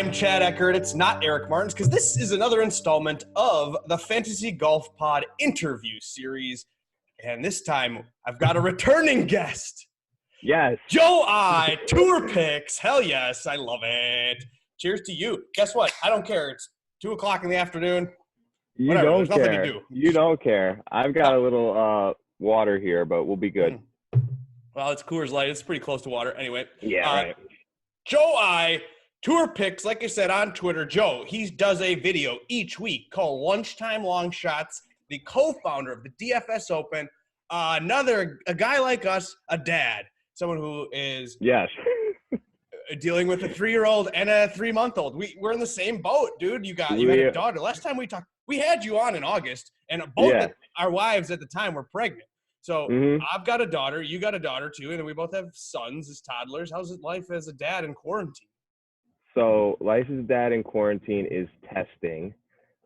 I'm Chad Eckert. It's not Eric Martins because this is another installment of the Fantasy Golf Pod interview series. And this time I've got a returning guest. Yes. Joe I, Tour Picks. Hell yes, I love it. Cheers to you. Guess what? I don't care. It's 2 o'clock in the afternoon. You Whatever. don't There's nothing care. to do. You don't care. I've got a little water here, but we'll be good. Well, it's Coors Light. It's pretty close to water. Anyway. Yeah, right. Joe I, Tour Picks, like I said on Twitter. Joe, he does a video each week called Lunchtime Long Shots, the co-founder of the DFS Open. A guy like us, a dad, someone who is dealing with a 3-year-old and a 3-month-old. We're in the same boat, dude. You had a daughter. Last time we talked, we had you on in August, and both our wives at the time were pregnant. So I've got a daughter, you got a daughter too, and then we both have sons as toddlers. How's it life as a dad in quarantine? So life as a dad in quarantine is testing.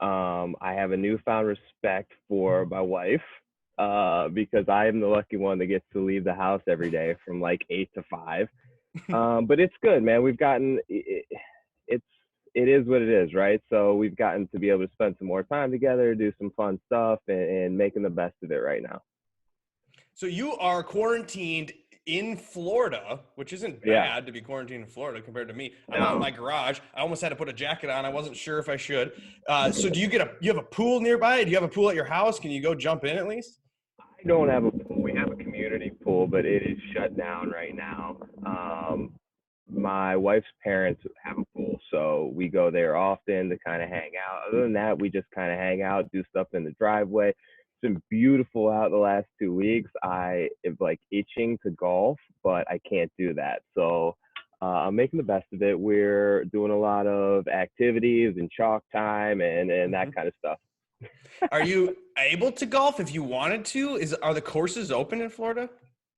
I have a newfound respect for my wife because I am the lucky one that gets to leave the house every day from like 8 to 5. But it's good, man. We've gotten it is what it is, right? So we've gotten to be able to spend some more time together, do some fun stuff, and making the best of it right now. So you are quarantined in Florida, which isn't bad to be quarantined in Florida compared to me. I'm out in my garage. I almost had to put a jacket on. I wasn't sure if I should. So do you have a pool nearby? Do you have a pool at your house? Can you go jump in at least? I don't have a pool. We have a community pool, but it is shut down right now. My wife's parents have a pool, so we go there often to kind of hang out. Other than that, we just kind of hang out, do stuff in the driveway. It's been beautiful out the last 2 weeks. I am like itching to golf, but I can't do that. So I'm making the best of it. We're doing a lot of activities and chalk time and that kind of stuff. Are you able to golf if you wanted to? Are the courses open in Florida?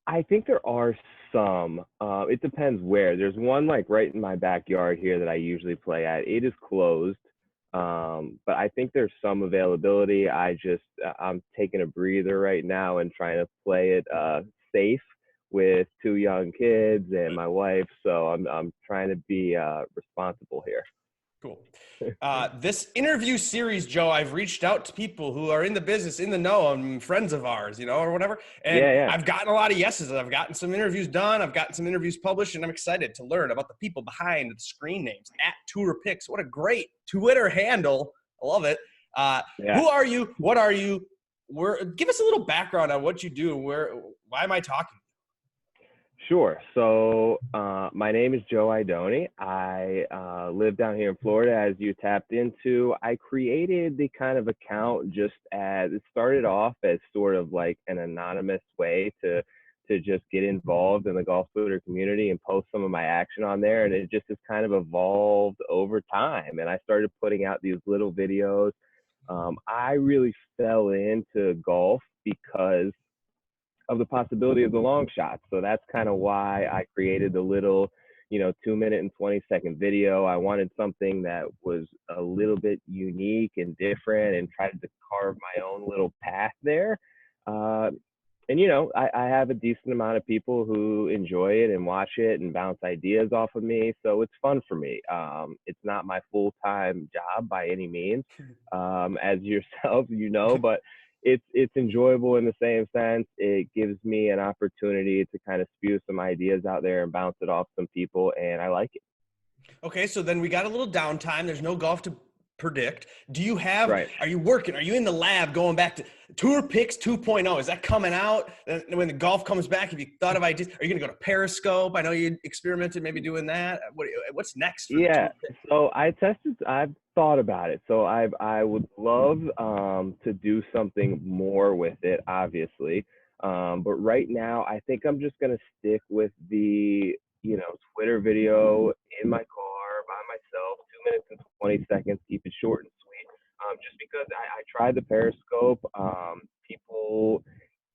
I think there are some. It depends where. There's one like right in my backyard here that I usually play at. It is closed. But I think there's some availability. I'm taking a breather right now and trying to play it safe with 2 young kids and my wife. So I'm trying to be responsible here. Cool. This interview series, Joe, I've reached out to people who are in the business, in the know, and friends of ours, or whatever. And I've gotten a lot of yeses. I've gotten some interviews done. I've gotten some interviews published, and I'm excited to learn about the people behind the screen names at Tour Picks. What a great Twitter handle. I love it. Who are you? What are you? Give us a little background on what you do. Why am I talking? Sure. So my name is Joe Idone. I live down here in Florida, as you tapped into. I created the kind of account it started off as sort of like an anonymous way to just get involved in the golf Twitter community and post some of my action on there. And it just has kind of evolved over time. And I started putting out these little videos. I really fell into golf because of the possibility of the long shots. So that's kind of why I created the little, 2-minute and 20-second video. I wanted something that was a little bit unique and different and tried to carve my own little path there. I have a decent amount of people who enjoy it and watch it and bounce ideas off of me. So it's fun for me. It's not my full-time job by any means, as yourself, but it's enjoyable in the same sense. It gives me an opportunity to kind of spew some ideas out there and bounce it off some people, and I like it. Okay, so then we got a little downtime. There's no golf to predict. Do you have, are you working? Are you in the lab going back to Tour Picks 2.0? Is that coming out? When the golf comes back, have you thought of ideas? Are you going to go to Periscope? I know you experimented maybe doing that. What's next? So I've thought about it. So I would love to do something more with it, obviously. But right now, I think I'm just going to stick with the, Twitter video in my car by myself, 2 minutes and 20 seconds, keep it short and sweet. Just because I tried the Periscope, people,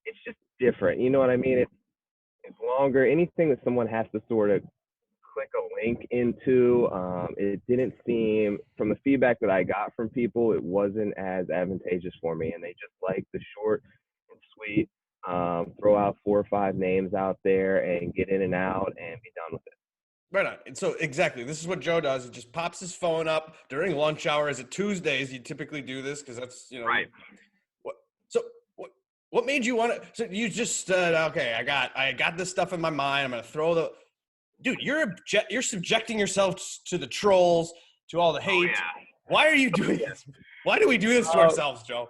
it's just different. You know what I mean? It's longer. Anything that someone has to sort of click a link into, it didn't seem, from the feedback that I got from people, it wasn't as advantageous for me. And they just like the short and sweet, throw out 4 or 5 names out there and get in and out and be done with it. Right on. And so exactly, this is what Joe does. He just pops his phone up during lunch hour. Is it Tuesdays? You typically do this because that's Right. what. So what? What made you want to? So you just okay. I got this stuff in my mind. I'm gonna throw the dude. You're subjecting yourself to the trolls, to all the Oh hate. yeah. Why are you doing this? Why do we do this to ourselves, Joe?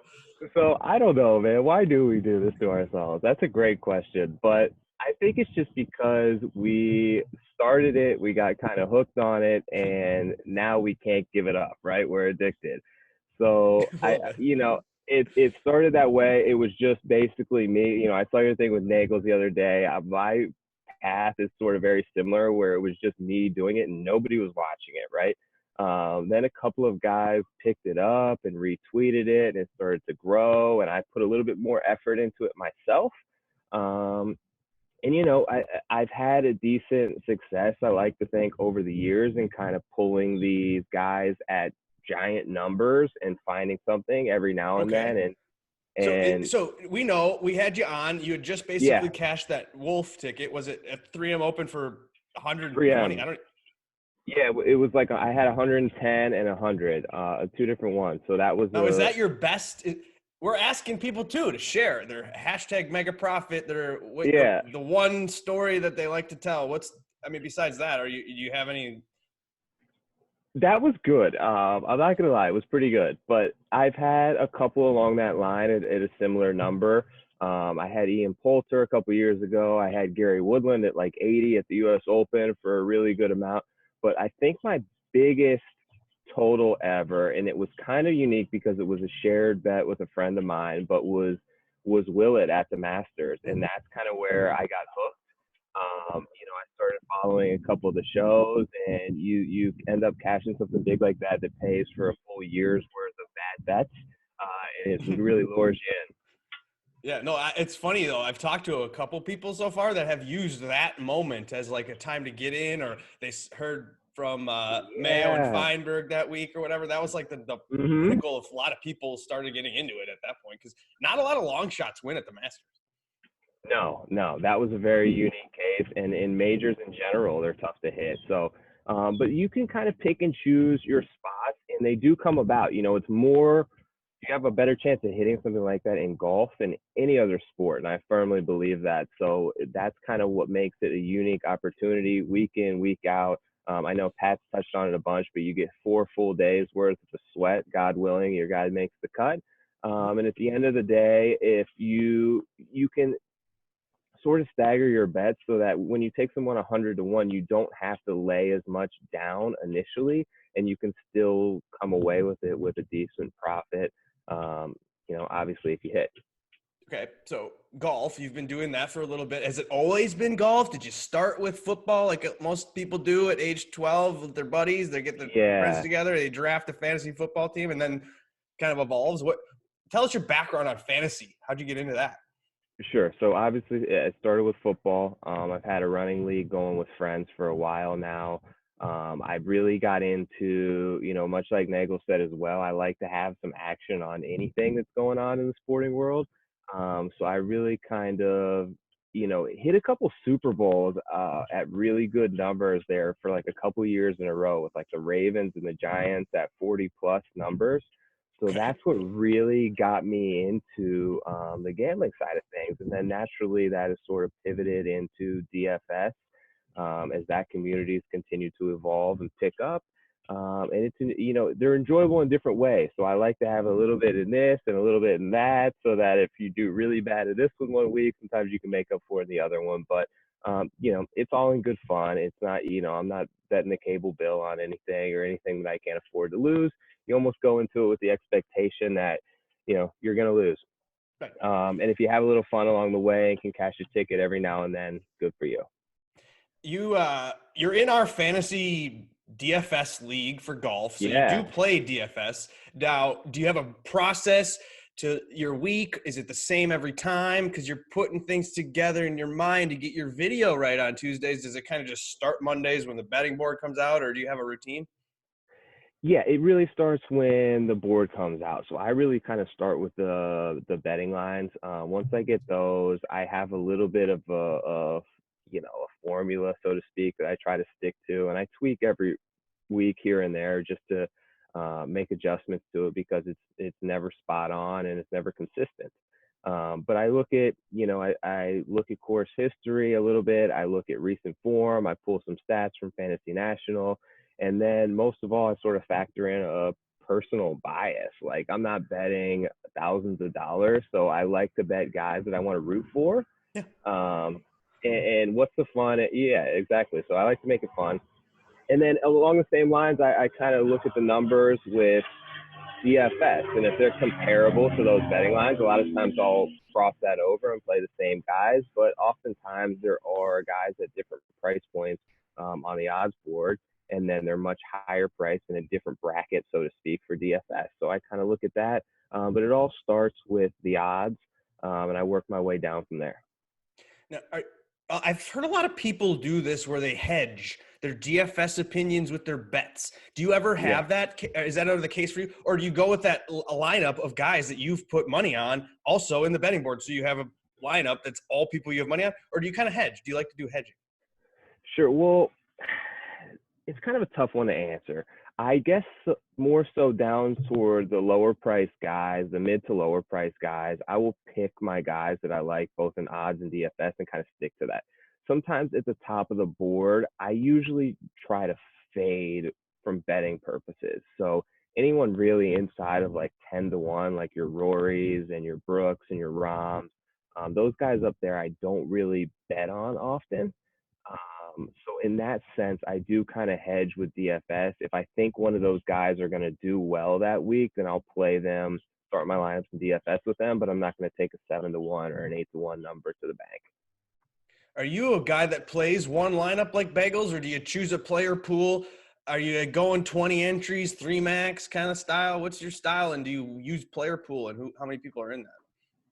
So I don't know, man. Why do we do this to ourselves? That's a great question. But I think it's just because we started it, we got kind of hooked on it, and now we can't give it up, right? We're addicted. So A little bit. it started that way. It was just basically me. I saw your thing with Nagels the other day. My path is sort of very similar, where it was just me doing it and nobody was watching it, right? Then a couple of guys picked it up and retweeted it, and it started to grow. And I put a little bit more effort into it myself. Um, and I've had a decent success, I like to think, over the years, in kind of pulling these guys at giant numbers and finding something every now and Okay. then. And So, and so we know we had you on. You had just yeah, basically cashed that Wolf ticket. Was it at 3M Open for 120? 3M. I don't. Yeah, it was like I had 110 and 100, two different ones. So that was Now, is that your best? We're asking people too to share their hashtag mega profit. Their what yeah. the one story that they like to tell. I mean, besides that, do you have any? That was good. I'm not gonna lie, it was pretty good. But I've had a couple along that line at a similar number. I had Ian Poulter a couple years ago. I had Gary Woodland at like 80 at the U.S. Open for a really good amount. But I think my biggest total ever, and it was kind of unique because it was a shared bet with a friend of mine, but was Willett at the Masters, and that's kind of where I got hooked. I started following a couple of the shows, and you end up cashing something big like that that pays for a full year's worth of bad bets, and it really lures you in. Yeah, no, it's funny though. I've talked to a couple people so far that have used that moment as like a time to get in, or they heard from Mayo and Yeah. Feinberg that week or whatever. That was like the Hmm. pinnacle of a lot of people started getting into it at that point because not a lot of long shots win at the Masters. No, no, that was a very unique case, and in majors in general, they're tough to hit. So, but you can kind of pick and choose your spots, and they do come about. It's more, you have a better chance of hitting something like that in golf than any other sport, and I firmly believe that. So that's kind of what makes it a unique opportunity, week in, week out. I know Pat's touched on it a bunch, but you get 4 full days worth of sweat, God willing, your guy makes the cut. And at the end of the day, if you can sort of stagger your bets so that when you take someone 100 to 1, you don't have to lay as much down initially, and you can still come away with it with a decent profit. Obviously, if you hit. Okay, so golf, you've been doing that for a little bit. Has it always been golf? Did you start with football like most people do at age 12 with their buddies? They get their friends Yeah, together, they draft a fantasy football team, and then kind of evolves. Tell us your background on fantasy. How'd you get into that? sure. So obviously, it started with football. I've had a running league going with friends for a while now. I really got into, much like Nagel said as well, I like to have some action on anything that's going on in the sporting world. So I really kind of, hit a couple Super Bowls at really good numbers there for like a couple years in a row with like the Ravens and the Giants at 40 plus numbers. So Okay. that's what really got me into the gambling side of things. And then naturally, that has sort of pivoted into DFS as that communities continue to evolve and pick up. And they're enjoyable in different ways. So I like to have a little bit in this and a little bit in that, so that if you do really bad at this one week, sometimes you can make up for it in the other one. But it's all in good fun. It's not, I'm not betting the cable bill on anything or anything that I can't afford to lose. You almost go into it with the expectation that, you're going to lose. Right. And if you have a little fun along the way and can cash a ticket every now and then, good for you. You're in our fantasy DFS league for golf, so you do Yeah. play DFS. Now, do you have a process to your week? Is it the same every time? Because you're putting things together in your mind to get your video right on Tuesdays. Does it kind of just start Mondays when the betting board comes out, or do you have a routine? Yeah, it really starts when the board comes out. So I really kind of start with the betting lines. Once I get those, I have a little bit of a formula, so to speak, that I try to stick to, and I tweak every week here and there just to make adjustments to it because it's never spot on and it's never consistent. But I look at, I look at course history a little bit. I look at recent form. I pull some stats from Fantasy National. And then most of all, I sort of factor in a personal bias. Like I'm not betting thousands of dollars. So I like to bet guys that I want to root for. Yeah. And what's the fun? Yeah, exactly. So I like to make it fun. And then along the same lines, I kind of look at the numbers with DFS, and if they're comparable to those betting lines, a lot of times I'll cross that over and play the same guys. But oftentimes there are guys at different price points on the odds board, and then they're much higher priced in a different bracket, so to speak, for DFS. So I kind of look at that, but it all starts with the odds, and I work my way down from there. Now, I've heard a lot of people do this where they hedge their DFS opinions with their bets. Do you ever have that? Is that ever the case for you? Or do you go with that a lineup of guys that you've put money on also in the betting board? So you have a lineup that's all people you have money on? Or do you kind of hedge? Do you like to do hedging? Sure. Well, it's kind of a tough one to answer. I guess more so down toward the lower price guys, the mid to lower price guys. I will pick my guys that I like both in odds and DFS and kind of stick to that. Sometimes at the top of the board, I usually try to fade from betting purposes. So anyone really inside of like 10 to 1, like your Rorys and your Brooks and your Roms, those guys up there, I don't really bet on often. So in that sense, I do kind of hedge with DFS. If I think one of those guys are going to do well that week, then I'll play them, start my lineups in DFS with them, but I'm not going to take a 7 to 1 or an 8 to 1 number to the bank. Are you a guy that plays one lineup like Bagels, or do you choose a player pool? Are you going 20 entries, 3 max kind of style? What's your style? And do you use player pool, and how many people are in that?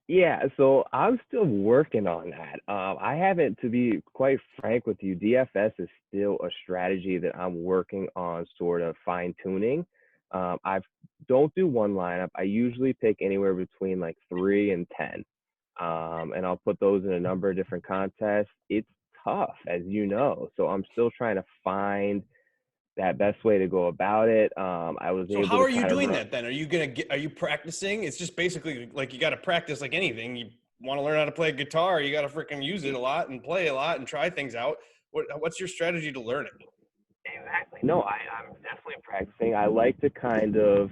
Yeah, so I'm still working on that. I haven't, to be quite frank with you, DFS is still a strategy that I'm working on sort of fine tuning. I don't do one lineup. I usually pick anywhere between like 3 and 10. And I'll put those in a number of different contests. It's tough, as you know. So I'm still trying to find that best way to go about it. I was So able how to are you kind of doing run. that then? Are you practicing? It's just basically like you got to practice like anything. You want to learn how to play guitar, you got to freaking use it a lot and play a lot and try things out. What's your strategy to learn it? Exactly. No, I'm definitely practicing. I like to kind of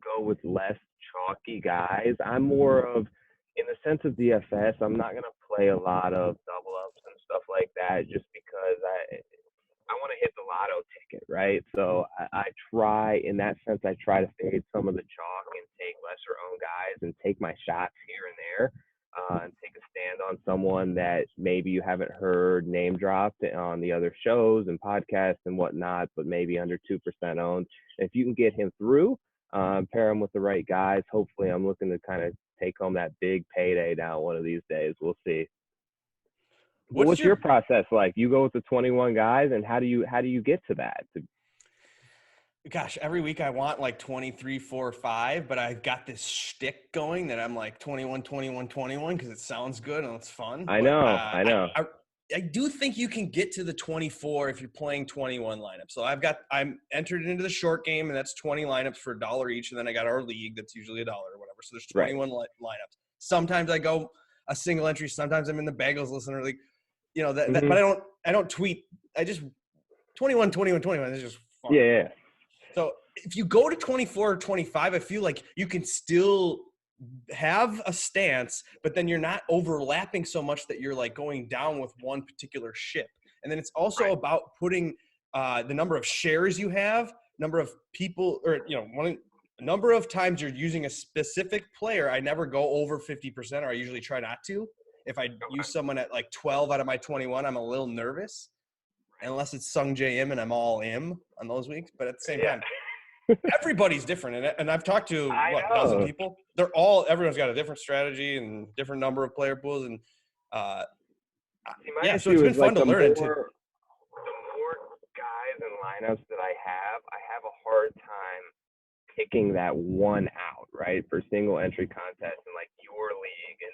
go with less chalky guys. I'm more of, in the sense of DFS, I'm not going to play a lot of double ups and stuff like that just because I want to hit the lotto ticket, right? So I try, in that sense, I try to fade some of the chalk and take lesser owned guys and take my shots here and there, and take a stand on someone that maybe you haven't heard name dropped on the other shows and podcasts and whatnot, but maybe under 2% owned. If you can get him through, pair him with the right guys, hopefully I'm looking to kind of take home that big payday now one of these days. We'll see. What's your process like? You go with the 21 guys, and how do you get to that? Gosh, every week I want like 23, 4, 5, but I've got this shtick going that I'm like 21, 21, 21 because it sounds good and it's fun. I know. I do think you can get to the 24 if you're playing 21 lineups. So I'm entered into the short game, and that's 20 lineups for $1 each. And then I got our league that's usually $1 or whatever. So there's 21 lineups. Sometimes I go a single entry. Sometimes I'm in the Bagels listener league. But I don't tweet. I just 21, 21, 21 is just fun. Yeah. So if you go to 24 or 25, I feel like you can still have a stance, but then you're not overlapping so much that you're like going down with one particular ship. And then it's also about putting the number of shares you have, number of people, or number of times you're using a specific player. I never go over 50%, or I usually try not to. If I use someone at like 12 out of my 21, I'm a little nervous, unless it's Sung J M and I'm all in on those weeks. But at the same time, everybody's different. And I've talked to a dozen people. Everyone's got a different strategy and different number of player pools. And so it's been fun to learn. The more guys and lineups that I have a hard time picking that one out, right? For single entry contests and like your league and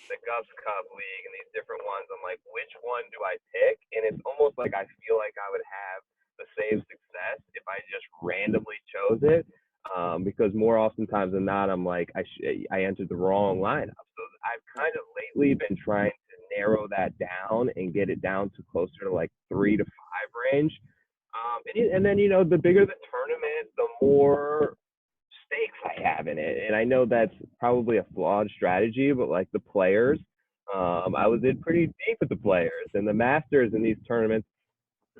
the Govs Cup League and these different ones. I'm like, which one do I pick? And it's almost like I feel like I would have the same success if I just randomly chose it. Because more oftentimes than not, I'm like, I entered the wrong lineup. So I've kind of lately been trying to narrow that down and get it down to closer to like 3 to 5 range. And then, the bigger the tournament, the more stakes I have in it. And I know that's probably a flawed strategy, but like the players, I was in pretty deep with the players and the masters in these tournaments.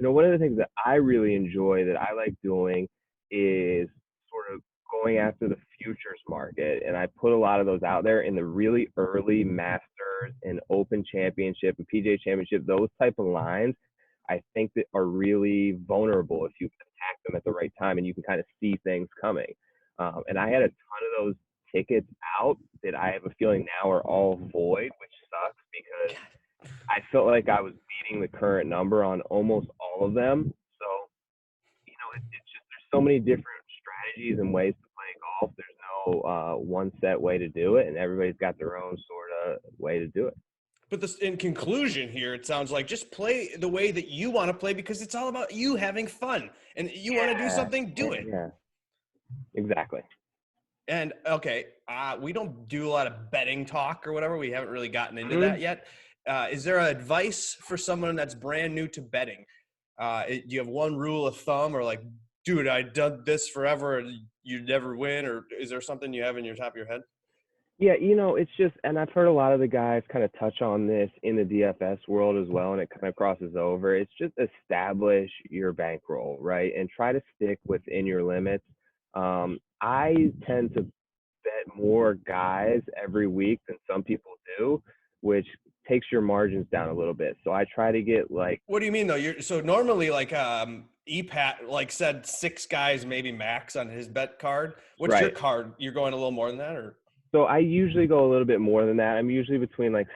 One of the things that I really enjoy that I like doing is sort of going after the futures market. And I put a lot of those out there in the really early masters and open championship and PGA championship, those type of lines. I think that are really vulnerable if you attack them at the right time and you can kind of see things coming. And I had a ton of those tickets out that I have a feeling now are all void, which sucks because I felt like I was beating the current number on almost all of them. So, it's just there's so many different strategies and ways to play golf. There's no one set way to do it, and everybody's got their own sort of way to do it. But in conclusion here, it sounds like just play the way that you want to play because it's all about you having fun. And you want to do something, do it. Yeah, exactly. And okay, we don't do a lot of betting talk or whatever. We haven't really gotten into that yet. Is there advice for someone that's brand new to betting? Do you have one rule of thumb or like, dude, I done this forever and you never win? Or is there something you have in your top of your head? Yeah, it's just, and I've heard a lot of the guys kind of touch on this in the DFS world as well, and it kind of crosses over. It's just establish your bankroll, right? And try to stick within your limits. I tend to bet more guys every week than some people do, which takes your margins down a little bit. So I try to get like. What do you mean though? So normally like EPAT like said 6 guys maybe max on his bet card. What's your card? You're going a little more than that, or? So I usually go a little bit more than that. I'm usually between like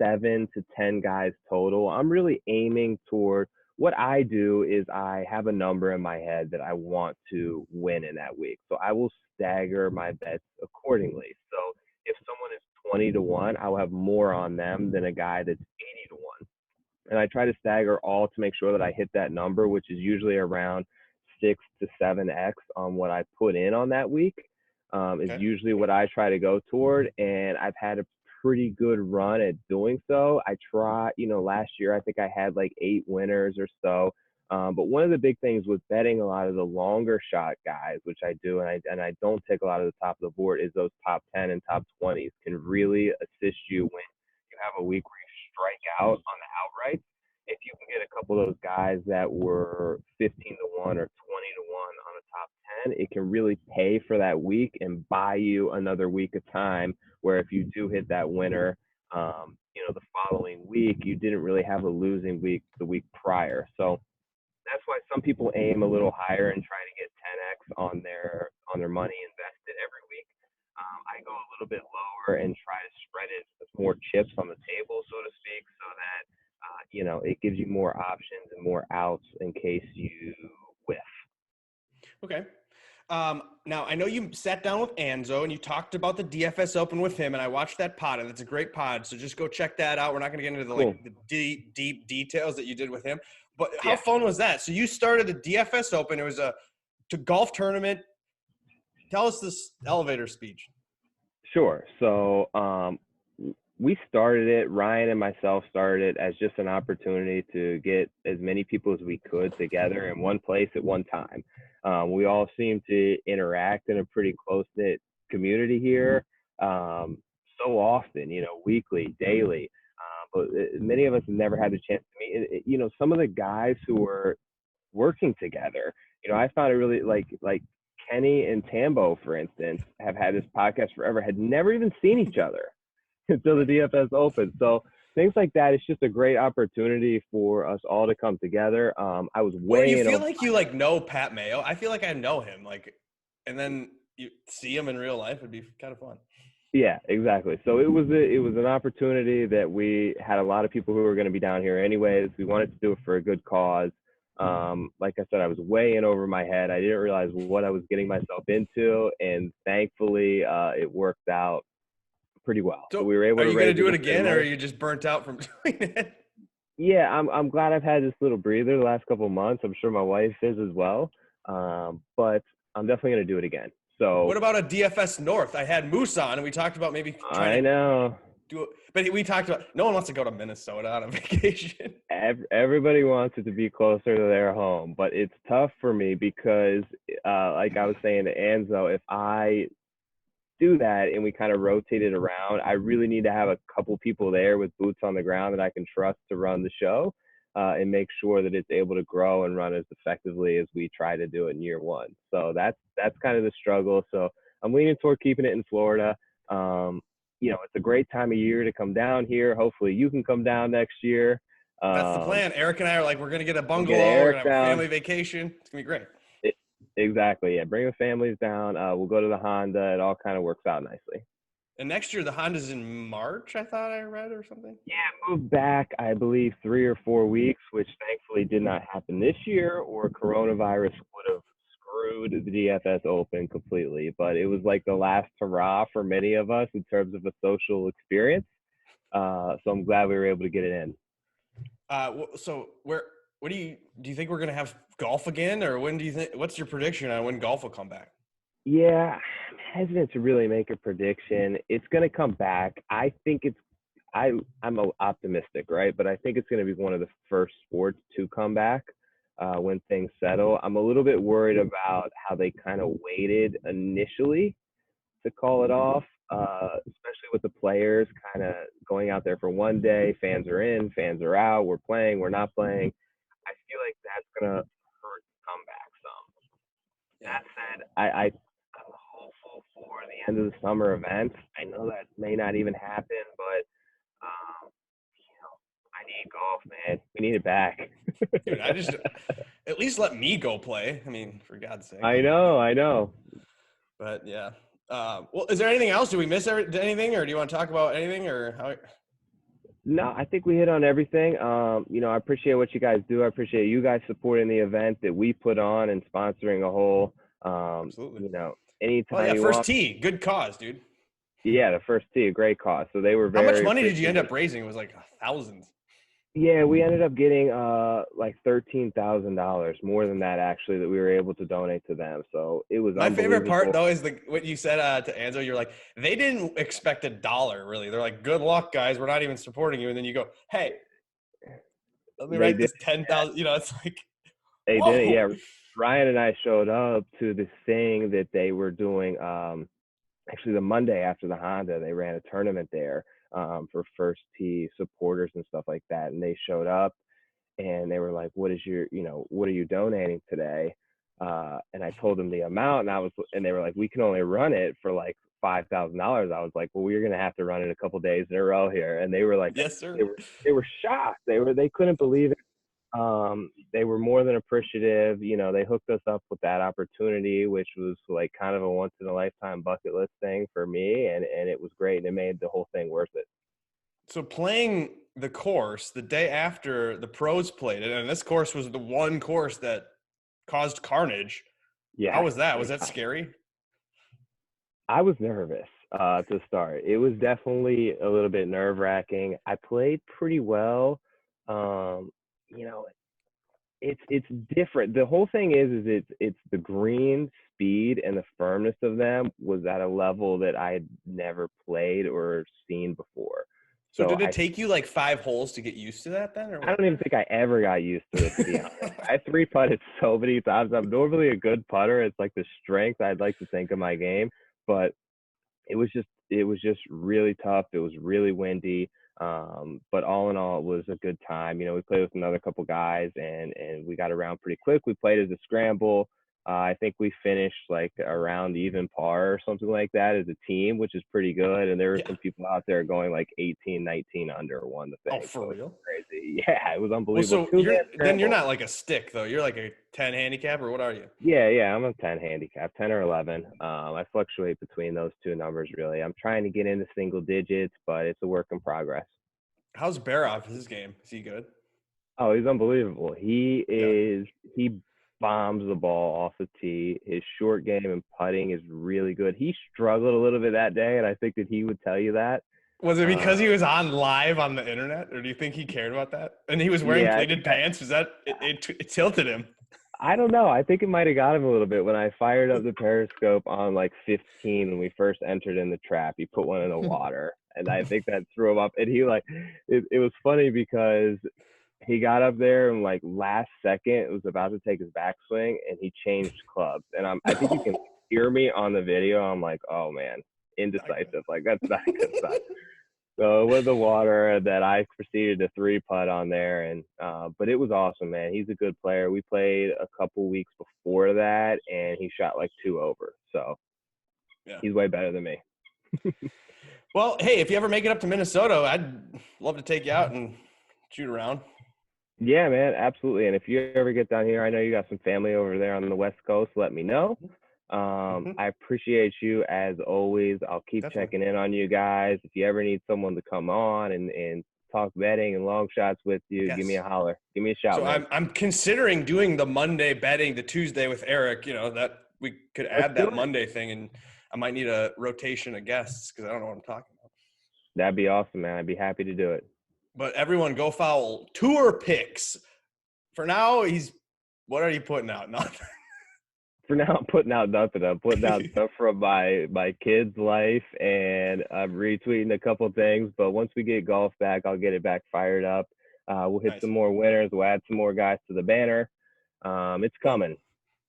7 to 10 guys total. I'm really aiming toward what I do is I have a number in my head that I want to win in that week. So I will stagger my bets accordingly. So if someone is 20 to 1, I'll have more on them than a guy that's 80 to 1. And I try to stagger all to make sure that I hit that number, which is usually around 6 to 7x on what I put in on that week. Is usually what I try to go toward. And I've had a pretty good run at doing so. I try, last year, I think I had like 8 winners or so. But one of the big things with betting a lot of the longer shot guys, which I do, and I don't take a lot of the top of the board, is those top 10 and top 20s can really assist you when you have a week where you strike out on the outright. If you can get a couple of those guys that were 15 to 1 or 20 to 1 on a top 10, it can really pay for that week and buy you another week of time where if you do hit that winner, the following week, you didn't really have a losing week the week prior. So that's why some people aim a little higher and try to get 10x on their money invested every week. I go a little bit lower and try to spread it with more chips on the table, so to speak, so that it gives you more options and more outs in case you whiff. Okay. Now, I know you sat down with Anzo and you talked about the DFS Open with him, and I watched that pod, and it's a great pod, so just go check that out. We're not going to get into the deep details that you did with him, but how fun was that? So you started the DFS Open. It was a golf tournament. Tell us this elevator speech. Sure. So we started it, Ryan and myself started it as just an opportunity to get as many people as we could together in one place at one time. We all seem to interact in a pretty close-knit community here so often, weekly, daily. But many of us have never had the chance to meet. Some of the guys who were working together, I found it really like Kenny and Tambo, for instance, have had this podcast forever, had never even seen each other until the DFS Open. So things like that, it's just a great opportunity for us all to come together. I was way. You feel like you know Pat Mayo. I feel like I know him, and then you see him in real life. It'd be kind of fun. Yeah, exactly. So it was an opportunity that we had a lot of people who were going to be down here anyways. We wanted to do it for a good cause. Like I said, I was way in over my head. I didn't realize what I was getting myself into, and thankfully it worked out pretty well. So So we were able are to you going to raise a do it good bit of again, or are money. you just burnt out from doing it? Yeah, I'm glad I've had this little breather the last couple of months. I'm sure my wife is as well. But I'm definitely going to do it again. What So about a DFS North? I had Moose on, and we talked about maybe trying I to know do it. But we talked about no one wants to go to Minnesota on a vacation. everybody wants it to be closer to their home, but it's tough for me because, like I was saying to Anzo, if I do that and we kind of rotate it around, I really need to have a couple people there with boots on the ground that I can trust to run the show, and make sure that it's able to grow and run as effectively as we try to do it in year one. So that's kind of the struggle. So I'm leaning toward keeping it in Florida. Um, it's a great time of year to come down here. Hopefully you can come down next year. That's the Um, plan. Eric and I are like, we're going to get a we'll get bungalow. We're Eric going to have a down. family vacation. It's going to be great. It, exactly. Yeah. Bring the families down. We'll go to the Honda. It all kind of works out nicely. And next year, the Honda's in March, I thought I read, or something. Yeah, moved back, I believe, 3 or 4 weeks, which thankfully did not happen this year, or coronavirus would have screwed the DFS Open completely. But it was like the last hurrah for many of us in terms of a social experience. So I'm glad we were able to get it in. So what do you think we're going to have golf again, or when do you think, what's your prediction on when golf will come back? Yeah, I'm hesitant to really make a prediction. It's going to come back. I think I'm optimistic, right? But I think it's going to be one of the first sports to come back when things settle. I'm a little bit worried about how they kind of waited initially to call it off, especially with the players kind of going out there for one day. Fans are in, fans are out. We're playing, we're not playing. I feel like that's going to hurt the comeback some. Yeah. That said, I'm hopeful for the end of the summer events. I know that may not even happen, but I need golf, man. We need it back. Dude, at least let me go play. I mean, for God's sake. I know. But yeah. Well, is there anything else? Do we miss anything, or do you want to talk about anything, or how? No, I think we hit on everything. I appreciate what you guys do. I appreciate you guys supporting the event that we put on and sponsoring a whole. Absolutely. Anytime Oh yeah, you first want. tee, good cause, dude. Yeah, the first tee, a great cause. So they were How much very money did you end appreciative. up raising? It was like thousands. Yeah, we ended up getting like $13,000, more than that actually, that we were able to donate to them. So it was My favorite part unbelievable. though is what you said to Anzo. You're like, they didn't expect $1 really. They're like, good luck, guys. We're not even supporting you. And then you go, hey, let me They write did. this 10,000. It's like, They did it. whoa. Yeah, Ryan and I showed up to this thing that they were doing. Actually, the Monday after the Honda, they ran a tournament there for first tee supporters and stuff like that. And they showed up and they were like, what are you donating today? And I told them the amount, and they were like, we can only run it for like $5,000. I was like, well, we're going to have to run it a couple days in a row here. And they were like, Yes, sir. they were shocked. They couldn't believe it. They were more than appreciative. They hooked us up with that opportunity, which was like kind of a once in a lifetime bucket list thing for me. And it was great. And it made the whole thing worth it. So playing the course the day after the pros played it, and this course was the one course that caused carnage. Yeah. How was that? Was that scary? I was nervous to start. It was definitely a little bit nerve wracking. I played pretty well. You know, it's different. The whole thing is it's the green speed and the firmness of them was at a level that I had never played or seen before. So So did it take you like 5 holes to get used to that then, or I what? don't even think I ever got used to it, to be honest. I three putted so many times. I'm normally a good putter. It's like the strength I'd like to think of my game, but it was just really tough. It was really windy. But all in all, it was a good time. We played with another couple guys and we got around pretty quick. We played as a scramble. I think we finished like around even par or something like that as a team, which is pretty good. And there were Yeah. some people out there going like 18, 19 under, won the thing. Oh, for So it real? was crazy. Yeah, it was Well, unbelievable. so Two-man you're scramble. not like a stick though. You're like a 10 handicap, or what are you? Yeah, I'm a 10 handicap, 10 or 11. I fluctuate between those two numbers really. I'm trying to get into single digits, but it's a work in progress. How's Barrow his game? Is he good? Oh, he's unbelievable. He Yeah. is he bombs the ball off the tee. His short game and putting is really good. He struggled a little bit that day, and I think that he would tell you that. Was it Uh, because he was on live on the internet, or do you think he cared about that? And he was wearing yeah, I think pleated that pants. Was that it tilted him? I don't know. I think it might have got him a little bit when I fired up the Periscope on like 15 when we first entered in the trap. He put one in the water, and I think that threw him up. And he like, it was funny because he got up there and like last second was about to take his backswing, and he changed clubs. And I think you can hear me on the video. I'm like, oh man, Not good. indecisive. Like that's not a good sign. So with the water that I proceeded to three putt on there, and but it was awesome, man. He's a good player. We played a couple weeks before that, and he shot like 2 over. So Yeah. he's way better than me. Well, hey, if you ever make it up to Minnesota, I'd love to take you out and shoot around. Yeah, man, absolutely. And if you ever get down here, I know you got some family over there on the West Coast. Let me know. Mm-hmm. I appreciate you as always. I'll keep Definitely. checking in on you guys. If you ever need someone to come on and talk betting and long shots with you, give me Yes. a holler. Give me a shout, So man. I'm considering doing the Monday betting, the Tuesday with Eric. That we could Let's add do that it. Monday thing, and I might need a rotation of guests because I don't know what I'm talking about. That'd be awesome, man. I'd be happy to do it. But everyone, go foul tour picks. For now, what are you putting out? Nothing. For now, I'm putting out nothing. I'm putting out stuff from my kid's life, and I'm retweeting a couple things. But once we get golf back, I'll get it back fired up. We'll hit Nice. some more winners. We'll add some more guys to the banner. It's Cool. coming.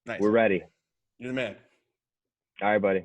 Nice. We're ready. You're the man. All right, buddy.